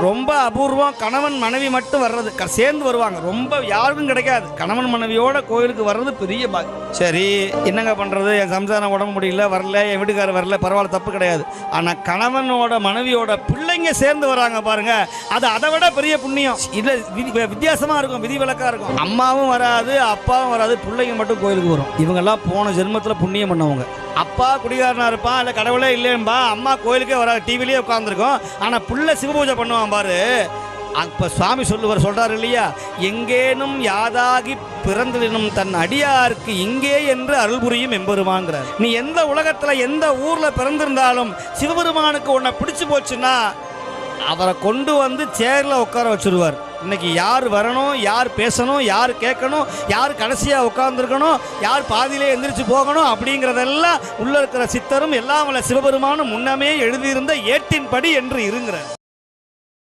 ரொம்ப அபூர்வம். கணவன் மனைவி மட்டும் வர்றது, சேர்ந்து வருவாங்க. ரொம்ப யாருக்கும் கிடைக்காது. கணவன் மனைவியோட கோயிலுக்கு வர்றது பெரிய பாக்கியம். சரி, என்னங்க பண்றது, என் சம்சாரம் உடம்பு முடியல, வரல, என் வீட்டுக்காரர் வரல, பரவாயில்ல, தப்பு கிடையாது. ஆனா கணவனோட மனைவியோட பிள்ளைங்க சேர்ந்து வராங்க பாருங்க, அது அதை விட பெரிய புண்ணியம். இல்ல வித்தியாசமா இருக்கும், விதிவிலக்கா இருக்கும். அம்மாவும் வராது, அப்பாவும் வராது, பிள்ளைங்க மட்டும் கோயிலுக்கு வரும். இவங்கெல்லாம் போன ஜென்மத்தில் புண்ணியம் பண்ணவங்க. அப்பா குடிகாரனா இருப்பான், இல்லை கடவுளே இல்லைன்பா, அம்மா கோயிலுக்கே வராது, டிவிலேயே உட்காந்துருக்கோம். ஆனால் புள்ள சிவபூஜை பண்ணுவான் பாரு. அப்போ சுவாமி சொல்றாரு இல்லையா, எங்கேனும் யாதாகி பிறந்தினும் தன் அடியாருக்கு இங்கே என்று அருள் புரியும் எம்பெருமான்கிறார். நீ எந்த உலகத்தில் எந்த ஊரில் பிறந்திருந்தாலும் சிவபெருமானுக்கு உன்னை பிடிச்சு போச்சுன்னா அவரை கொண்டு வந்து சேர்ல உட்கார வச்சிருவார். இன்னைக்கு யார் வரணும், யார் பேசணும், யார் கேட்கணும், யார் கடைசியாக உட்கார்ந்துருக்கணும், யார் பாதியிலே எந்திரிச்சு போகணும் அப்படிங்கிறதெல்லாம் உள்ள இருக்கிற சித்தரும் எல்லாம் சிவபெருமானும் முன்னமே எழுதியிருந்த ஏட்டின்படி என்று இருங்கிறார்.